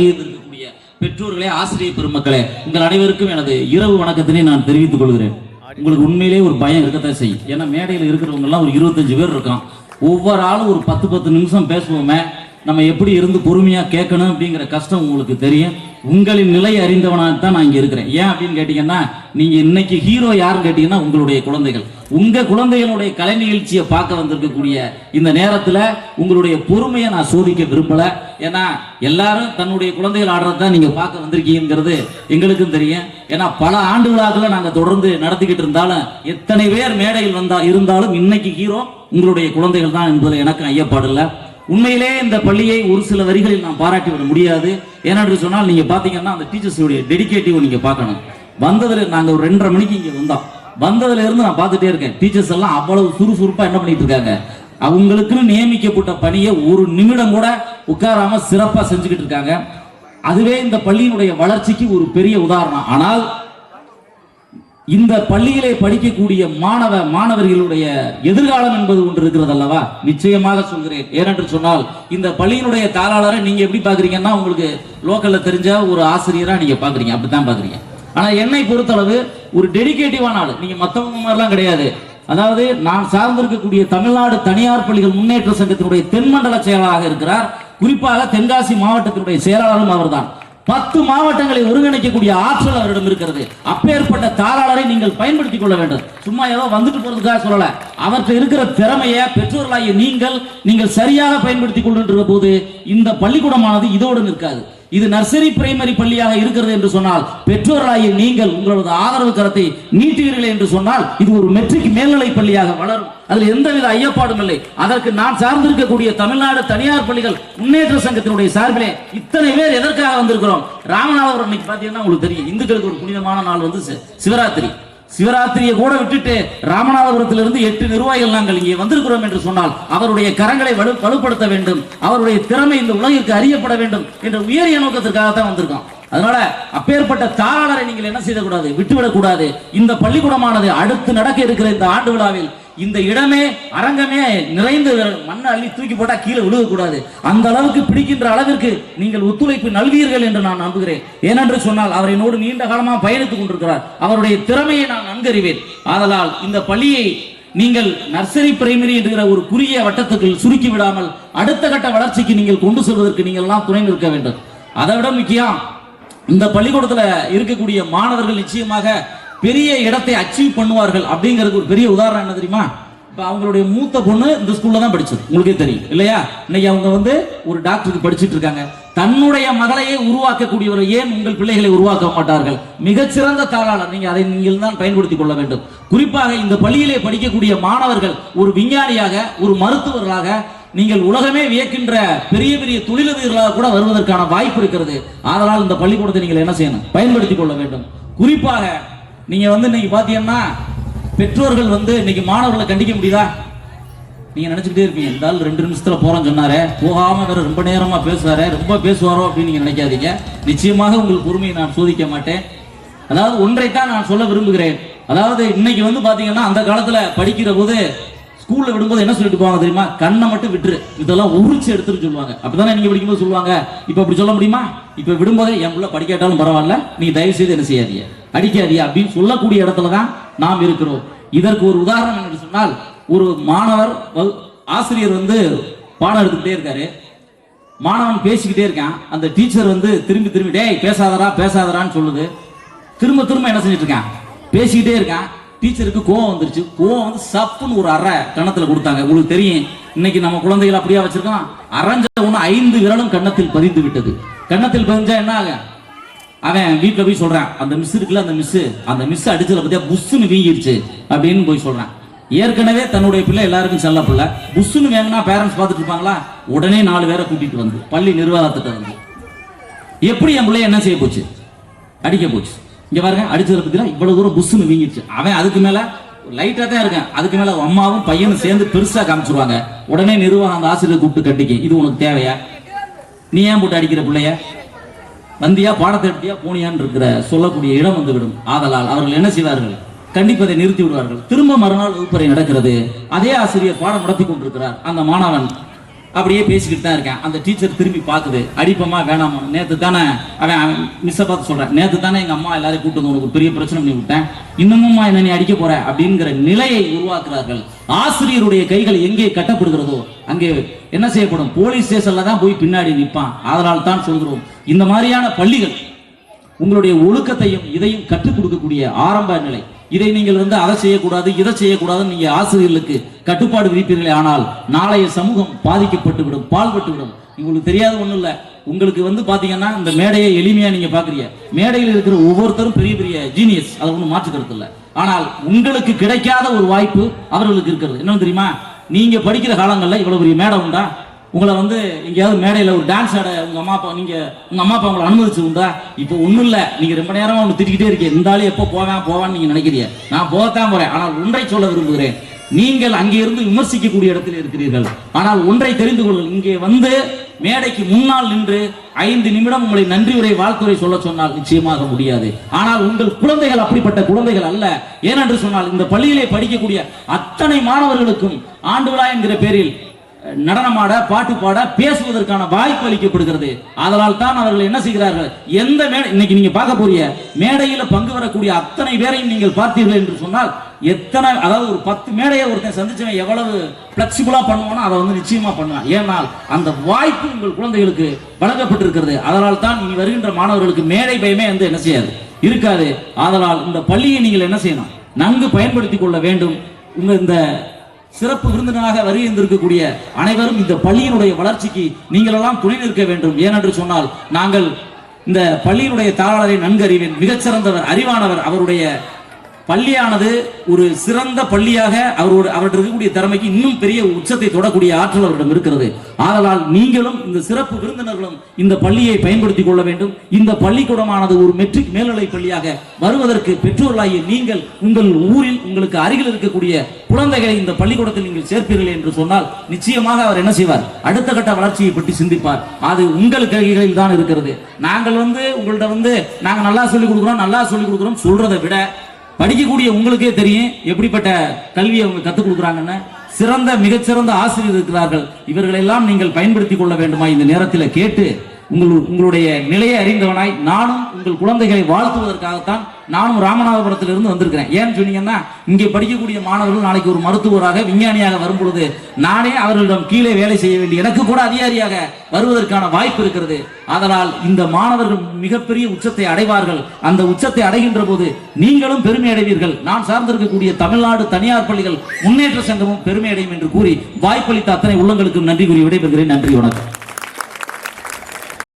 இருக்கக்கூடிய பெற்றோர்களே, ஆசிரியர் பெருமக்களே, உங்கள் அனைவருக்கும் எனது இரவு வணக்கத்தினை நான் தெரிவித்துக் கொள்கிறேன். உங்களுக்கு உண்மையிலே ஒரு பயம் இருக்கத்தான் செய்யும். ஏன்னா மேடையில் இருக்கிறவங்க எல்லாம் ஒரு 25 பேர் இருக்கான். ஒவ்வொரு ஆளும் ஒரு 10 நிமிஷம் பேசுவோமே, நம்ம எப்படி இருந்து பொறுமையா கேட்கணும் அப்படிங்கிற கஷ்டம் உங்களுக்கு தெரியும். உங்களின் நிலை அறிந்தவனாகத்தான் நான் இங்க இருக்கிறேன். ஏன் அப்படின்னு கேட்டீங்கன்னா, நீங்க இன்னைக்கு ஹீரோ யாருன்னு கேட்டீங்கன்னா உங்களுடைய குழந்தைகள். உங்க குழந்தைகளுடைய கலை நிகழ்ச்சியை பார்க்க வந்திருக்கக்கூடிய இந்த நேரத்துல உங்களுடைய பொறுமையை நான் சோதிக்க விரும்பல. ஏன்னா எல்லாரும் தன்னுடைய குழந்தைகள் ஆடுறதான் நீங்க பார்க்க வந்திருக்கீங்கிறது எங்களுக்கும் தெரியும். ஏன்னா பல ஆண்டுகளாக நாங்க தொடர்ந்து நடத்திக்கிட்டு இருந்தாலும், எத்தனை பேர் மேடையில் இருந்தாலும் இன்னைக்கு ஹீரோ உங்களுடைய குழந்தைகள் தான் என்பதில் எனக்கு ஐயப்பாடு இல்லை. உண்மையிலே இந்த பள்ளியை ஒரு சில வரிகளில் நான் பாராட்டி விட முடியாது. ஏனென்று சொன்னால், நீங்க பாத்தீங்கன்னா அந்த டீச்சர்ஸுடைய டெடிகேட்டிவ் நீங்க பார்க்கணும். வந்ததுல நாங்க ஒரு 2:30 மணிக்கு இங்க வந்தோம். வந்ததுல இருந்து நான் பார்த்துட்டே இருக்கேன். டீச்சர்ஸ் எல்லாம் அவ்வளவு சுறுசுறுப்பா என்ன பண்ணிட்டு இருக்காங்க. அவங்களுக்குன்னு நியமிக்கப்பட்ட பணியை ஒரு நிமிடம் கூட உட்காராம சிறப்பா செஞ்சுக்கிட்டு இருக்காங்க. அதுவே இந்த பள்ளியினுடைய வளர்ச்சிக்கு ஒரு பெரிய உதாரணம். ஆனால் இந்த பள்ளியிலே படிக்கக்கூடிய மாணவர்களுடைய எதிர்காலம் என்பது ஒன்று இருக்கிறது அல்லவா? நிச்சயமாக சொல்கிறேன். ஏனென்று சொன்னால், இந்த பள்ளியினுடைய தாளாளரை நீங்க எப்படி பாக்குறீங்கன்னா, உங்களுக்கு லோக்கல்ல தெரிஞ்ச ஒரு ஆசிரியரா நீங்க பாக்குறீங்க, அப்படித்தான் பாக்குறீங்க. ஆனா என்னை பொறுத்தளவு ஒரு டெடிகேட்டிவான ஆளு. நீங்க மத்தவங்க மாதிரிலாம் கிடையாது. அதாவது நான் சார்ந்திருக்கக்கூடிய தமிழ்நாடு தனியார் பள்ளிகள் முன்னேற்ற சங்கத்தினுடைய தென்மண்டல செயலாளராக இருக்கிறார். குறிப்பாக தென்காசி மாவட்டத்தினுடைய செயலாளரும் அவர்தான். 10 மாவட்டங்களை ஒருங்கிணைக்கக்கூடிய ஆற்றல் அவரிடம் இருக்கிறது. அப்பேற்பட்ட தாளாளரை நீங்கள் பயன்படுத்திக் கொள்ள வேண்டும். சும்மா ஏதோ வந்துட்டு போறதுக்காக சொல்லல. அவற்றை இருக்கிற திறமையை பெற்றோர்களாகிய நீங்கள் சரியாக பயன்படுத்திக் கொள்கின்ற போது இந்த பள்ளிக்கூடமானது இதோடு நிற்காது. இது நர்சரி பிரைமரி பள்ளியாக இருக்கிறது என்று சொன்னால், பெற்றோர்களாகிய நீங்கள் உங்களது ஆதரவு கரத்தை நீட்டுவீர்கள் என்று சொன்னால், இது ஒரு மெட்ரிக் மேல்நிலை பள்ளியாக வளரும். அதில் எந்தவித ஐயப்பாடும் இல்லை. அதற்கு நான் சார்ந்திருக்கக்கூடிய தமிழ்நாடு தனியார் பள்ளிகள் முன்னேற்ற சங்கத்தினுடைய சார்பிலே இத்தனை பேர் எதற்காக வந்திருக்கிறோம்? ராமநாதபுரம் இன்னைக்கு பாத்தீங்கன்னா உங்களுக்கு தெரியும், இந்துக்களுக்கு ஒரு புனிதமான நாள் வந்து சிவராத்திரி. சிவராத்திரியை கூட விட்டுட்டு ராமநாதபுரத்திலிருந்து 8 நிர்வாகிகள் நாங்கள் இங்கே வந்திருக்கிறோம் என்று சொன்னால், அவருடைய கரங்களை வலுப்படுத்த வேண்டும், அவருடைய திறமை இந்த உலகிற்கு அறியப்பட வேண்டும் என்ற உயரிய நோக்கத்திற்காகத்தான் வந்திருக்கோம். அதனால அப்பேற்பட்ட தாளாளரை நீங்கள் என்ன செய்யக்கூடாது, விட்டுவிடக் கூடாது. இந்த பள்ளிக்கூடமானது அடுத்து நடக்க இருக்கிற இந்த ஆண்டு விழாவில் இந்த இடமே அரங்கமே நிறைந்து மண்ணை அள்ளி தூக்கி போட்டா கீழே விழுகக்கூடாது. அந்த அளவுக்கு பிடிக்கின்ற அளவிற்கு நீங்கள் ஒத்துழைப்பு நல்வீர்கள் என்று நான் நம்புகிறேன். ஏனென்று சொன்னால், அவர் என்னோடு நீண்ட காலமாக பயணித்துக் கொண்டிருக்கிறார். அவருடைய திறமையை நான் நன்கறிவேன். ஆதலால் இந்த பள்ளியை நீங்கள் நர்சரி பிரைமரி என்கிற ஒரு குறுகிய வட்டத்துக்கு சுருக்கி விடாமல் அடுத்த கட்ட வளர்ச்சிக்கு நீங்கள் கொண்டு செல்வதற்கு நீங்கள் எல்லாம் துணை நிற்க வேண்டும். அதை விட முக்கியம், இந்த பள்ளிக்கூடத்தில் இருக்கக்கூடிய மாணவர்கள் நிச்சயமாக பெரிய இடத்தை அச்சீவ் பண்ணுவார்கள். அப்படிங்கிறது ஒரு பெரிய உதாரணம் என்ன தெரியுமா? இப்ப அவங்களுடைய மூத்த பொண்ணு இந்த ஸ்கூல்ல தான் படிச்சது, உங்களுக்கே தெரியும் இல்லையா? இன்னைக்கு அவங்க வந்து ஒரு டாக்டருக்கு படிச்சுட்டு இருக்காங்க. தன்னுடைய மகளையே உருவாக்கக்கூடியவர் ஏன் உங்கள் பிள்ளைகளை உருவாக்க மாட்டார்கள்? மிகச்சிறந்த தாளாளர். நீங்க அதை நீங்கள் தான் பயன்படுத்திக் கொள்ள வேண்டும். குறிப்பாக இந்த பள்ளியிலே படிக்கக்கூடிய மாணவர்கள் ஒரு விஞ்ஞானியாக, ஒரு மருத்துவர்களாக, நீங்கள் உலகமே வியக்கின்ற பெரிய பெரிய தொழிலதிபர்களாக கூட வருவதற்கான வாய்ப்பு இருக்கிறது. அதனால் இந்த பள்ளிக்கூடத்தை நீங்கள் என்ன செய்யணும், பயன்படுத்திக் கொள்ள வேண்டும். குறிப்பாக நீங்க வந்து இன்னைக்கு பாத்தீங்கன்னா, பெற்றோர்கள் வந்து இன்னைக்கு மாணவர்களை கண்டிக்க முடியுதா? நீங்க நினைச்சுக்கிட்டே இருப்பீங்க, இந்த ஆள் 2 நிமிஷத்துல போறோம்னு சொன்னாரு, போகாம வேற ரொம்ப நேரமா பேசுவாரு, ரொம்ப பேசுவாரோ அப்படின்னு நீங்க நினைக்காதீங்க. நிச்சயமாக உங்கள் பொறுமையை நான் சோதிக்க மாட்டேன். அதாவது ஒன்றைத்தான் நான் சொல்ல விரும்புகிறேன். அதாவது இன்னைக்கு வந்து பாத்தீங்கன்னா, அந்த காலத்துல படிக்கிற போது ஸ்கூல்ல விடும்போது என்ன சொல்லிட்டு போவாங்க தெரியுமா? கண்ணை மட்டும் விட்டுரு, இதெல்லாம் உரிச்சு எடுத்துட்டு சொல்லுவாங்க. அப்படித்தானே நீங்க படிக்கும்போது சொல்லுவாங்க. இப்ப அப்படி சொல்ல முடியுமா? இப்ப விடும்போதே என் பிள்ளை படிக்காட்டாலும் பரவாயில்ல, நீங்க தயவு செய்து என்ன செய்யாதீங்க, அடிக்காதீங்க அப்படின்னு சொல்லக்கூடிய இடத்துல தான் நாம் இருக்கிறோம். இதற்கு ஒரு உதாரணம் என்று சொன்னால், ஒரு மாணவர் ஆசிரியர் வந்து பாடம் எடுத்துக்கிட்டே இருக்காரு. மாணவன் பேசிக்கிட்டே இருக்கான். அந்த டீச்சர் வந்து திரும்பி டேய் பேசாதரான்னு சொல்லுது. திரும்ப என்ன செஞ்சுட்டு இருக்கான், பேசிக்கிட்டே இருக்கான். டீச்சருக்கு கோவம் வந்துருச்சு. கோவம் வந்து சப்புன்னு ஒரு அறை கன்னத்துல கொடுத்தாங்க. உங்களுக்கு தெரியும், இன்னைக்கு நம்ம குழந்தைகள் அப்படியா வச்சிருக்கோம். அரைஞ்ச ஒண்ணு 5 விரலும் கன்னத்தில் பதிந்து விட்டது. கன்னத்தில் பதிஞ்சா என்ன ஆக? அவன் வீட்டுல போய் சொல்றான், அந்த மிஸ் இருக்குல்ல, அந்த மிஸ் அடிச்சத பத்தியா புஷ்னு வீங்கிருச்சு அப்படின்னு போய் சொல்றான். ஏற்கனவே தன்னுடைய பிள்ளை எல்லாருக்கும் செல்ல பிள்ளை, புஷ்னு வேணும்னா பேரண்ட்ஸ் பார்த்துட்டு இருப்பாங்களா? உடனே 4 பேரை கூட்டிட்டு வந்து பள்ளி நிர்வாகத்திட்ட வந்து, எப்படி என் பிள்ளைய என்ன செய்ய போச்சு, அடிக்க போச்சு. இங்க பாருங்க, அடிச்சதை பத்தியா இவ்வளவு தூரம் புஷ்னு வீங்கிருச்சு. அவன் அதுக்கு மேல லைட்டா தான் இருக்கேன், அதுக்கு மேல அம்மாவும் பையனும் சேர்ந்து பெருசா காமிச்சிருவாங்க. உடனே நிர்வாகம் அந்த ஆசிரியர் கூப்பிட்டு கட்டிக்க, இது உனக்கு தேவையா? நீ ஏன் போட்டு அடிக்கிற பிள்ளைய? வந்தியா, பாடத்தை எடுத்தியா, போனியான்னு இருக்கிற சொல்லக்கூடிய இடம் வந்து விடும். ஆதலால் அவர்கள் என்ன செய்வார்கள், கண்டிப்பதை நிறுத்தி விடுவார்கள். திரும்ப மறுநாள் வகுப்பறை நடக்கிறது. அதே ஆசிரியர் பாடம் நடத்தி கொண்டிருக்கிறார். அந்த மாணவன் அப்படியே பேசிக்கிட்டு தான் இருக்கேன். அந்த டீச்சர் திரும்பி பார்க்குது, அடிப்பமா வேணாமா, நேற்று தானே அவன் மிஸ்ஸை பார்த்து சொல்கிறேன், நேற்று தானே எங்கள் அம்மா எல்லாரையும் கூப்பிட்டு வந்து உனக்கு பெரிய பிரச்சனை பண்ணி விட்டேன், இன்னமும்மா என்ன நீ அடிக்க போற அப்படிங்கிற நிலையை உருவாக்குறார்கள். ஆசிரியருடைய கைகள் எங்கே கட்டப்படுகிறதோ அங்கே என்ன செய்யப்படும், போலீஸ் ஸ்டேஷன்ல தான் போய் பின்னாடி நிற்பான். அதனால் தான் சொல்கிறோம், இந்த மாதிரியான பள்ளிகள் உங்களுடைய ஒழுக்கத்தையும் இதையும் கற்றுக் கொடுக்கக்கூடிய ஆரம்ப நிலை. இதை நீங்கள் அதை செய்யக்கூடாது இதை செய்யக்கூடாதுன்னு நீங்க ஆசிரியர்களுக்கு கட்டுப்பாடு விதிப்பீர்களே, ஆனால் நாளைய சமூகம் பாதிக்கப்பட்டுவிடும், பால்பட்டுவிடும். உங்களுக்கு தெரியாத ஒண்ணும் இல்லை. உங்களுக்கு பாத்தீங்கன்னா இந்த மேடையை எளிமையா நீங்க பாக்குறீங்க, மேடையில் இருக்கிற ஒவ்வொருத்தரும் பெரிய பெரிய ஜீனியஸ், அதை ஒன்றும் மாற்றுக்கிறது இல்லை. ஆனால் உங்களுக்கு கிடைக்காத ஒரு வாய்ப்பு அவர்களுக்கு இருக்கிறது. என்ன தெரியுமா, நீங்க படிக்கிற காலங்களில் இவ்வளவு பெரிய மேடை உண்டா, உங்களை எங்கேயாவது மேடையில் ஒரு டான்ஸ் ஆட உங்க அம்மா அப்பா உங்களை அனுமதிச்சு உண்டா? இப்போ ஒன்றும் இல்லை, நீங்க ரொம்ப நேரமா ஒன்று திட்டிக்கிட்டே இருக்கீங்க, இந்த ஆளு எப்போ போவான்னு நீங்க நினைக்கிறீங்க. நான் போகத்தான் போறேன். ஆனால் ஒன்றை சொல்ல விரும்புகிறேன், நீங்கள் அங்கே இருந்து விமர்சிக்கக்கூடிய இடத்தில் இருக்கிறீர்கள். ஆனால் ஒன்றை தெரிந்து கொள்ளுங்கள், இங்கே மேடைக்கு முன்னால் நின்று 5 நிமிடம் உங்களை நன்றி உரை வாழ்த்துறை சொல்ல சொன்னால் நிச்சயமாக முடியாது. ஆனால் உங்கள் குழந்தைகள் அப்படிப்பட்ட குழந்தைகள் அல்ல. ஏனென்று சொன்னால் இந்த பள்ளியிலே படிக்கக்கூடிய அத்தனை மாணவர்களுக்கும் ஆண்டு விழா என்கிற பேரில் நடனமாட, பாட்டு பாட, பேசுவதற்கான வாய்ப்பு அளிக்கப்படுகிறது. அதனால் தான் அவர்கள் என்ன செய்கிறார்கள், எந்த மேடை இன்னைக்கு நீங்க பார்க்க போறிய மேடையில பங்கு வரக்கூடிய அத்தனை பேரையும் நீங்கள் பார்த்தீர்கள் என்று சொன்னால் எத்தனை, அதாவது ஒரு 10 மேடையை ஒருத்தன் சந்திச்சவன் எவ்வளவு பிளெக்சிபிளா பண்ணுவானோ அதை நிச்சயமா பண்ணுவான். ஏனால் அந்த வாய்ப்பு உங்கள் குழந்தைகளுக்கு வழங்கப்பட்டிருக்கிறது. அதனால் தான் இனி வருகின்ற மாணவர்களுக்கு மேடை பயமே என்ன செய்யாது, இருக்காது. அதனால் இந்த பள்ளியை நீங்கள் என்ன செய்யணும், நன்கு பயன்படுத்திக் கொள்ள வேண்டும். உங்க இந்த சிறப்பு விருந்தினராக வருகின்றிருக்கக்கூடிய அனைவரும் இந்த பள்ளியினுடைய வளர்ச்சிக்கு நீங்கள் எல்லாம் துணை நிற்க வேண்டும். ஏனென்று சொன்னால் நாங்கள் இந்த பள்ளியினுடைய தாளரை நன்கு அறிவேன், மிகச்சிறந்தவர், அறிவானவர். அவருடைய பள்ளியானது ஒரு சிறந்த பள்ளியாக அவர்கிட்ட இருக்கக்கூடிய திறமைக்கு இன்னும் பெரிய உச்சத்தை தொடக்கூடிய ஆற்றல் அவரிடம் இருக்கிறது. ஆதலால் நீங்களும் இந்த சிறப்பு விருந்தினர்களும் இந்த பள்ளியை பயன்படுத்திக் கொள்ள வேண்டும். இந்த பள்ளிக்கூடமானது ஒரு மெட்ரிக் மேல்நிலை பள்ளியாக வருவதற்கு பெற்றோர்களாகிய நீங்கள் உங்கள் ஊரில் உங்களுக்கு அருகில் இருக்கக்கூடிய குழந்தைகளை இந்த பள்ளிக்கூடத்தில் நீங்கள் சேர்ப்பீர்கள் என்று சொன்னால் நிச்சயமாக அவர் என்ன செய்வார், அடுத்த கட்ட வளர்ச்சியை பற்றி சிந்திப்பார். அது உங்கள் கைகளில் தான் இருக்கிறது. நாங்கள் உங்கள்கிட்ட நாங்கள் நல்லா சொல்லிக் கொடுக்குறோம் சொல்றதை விட படிக்கக்கூடிய உங்களுக்கே தெரியும் எப்படிப்பட்ட கல்வியை அவங்க கற்றுக் கொடுக்குறாங்கன்னு. சிறந்த மிகச்சிறந்த ஆசிரியர் இருக்கிறார்கள். இவர்களெல்லாம் நீங்கள் பயன்படுத்திக் கொள்ள வேண்டுமா இந்த நேரத்தில் கேட்டு உங்களுடைய நிலையை அறிந்தவனாய் நானும் உங்கள் குழந்தைகளை வாழ்த்துவதற்காகத்தான் நானும் ராமநாதபுரத்திலிருந்து வந்திருக்கிறேன். ஏன்னு சொன்னீங்கன்னா இங்கே படிக்கக்கூடிய மாணவர்கள் நாளைக்கு ஒரு மருத்துவராக விஞ்ஞானியாக வரும் பொழுது நானே அவர்களிடம் கீழே வேலை செய்ய வேண்டிய எனக்கு கூட அதிகாரியாக வருவதற்கான வாய்ப்பு இருக்கிறது. அதனால் இந்த மாணவர்கள் மிகப்பெரிய உச்சத்தை அடைவார்கள். அந்த உச்சத்தை அடைகின்ற போது நீங்களும் பெருமை அடைவீர்கள். நான் சார்ந்திருக்கக்கூடிய தமிழ்நாடு தனியார் பள்ளிகள் முன்னேற்ற சங்கமும் பெருமை அடையும் என்று கூறி வாய்ப்பளித்த அத்தனை உள்ளங்களுக்கும் நன்றி கூறி விடைபெறுகிறேன். நன்றி, வணக்கம்.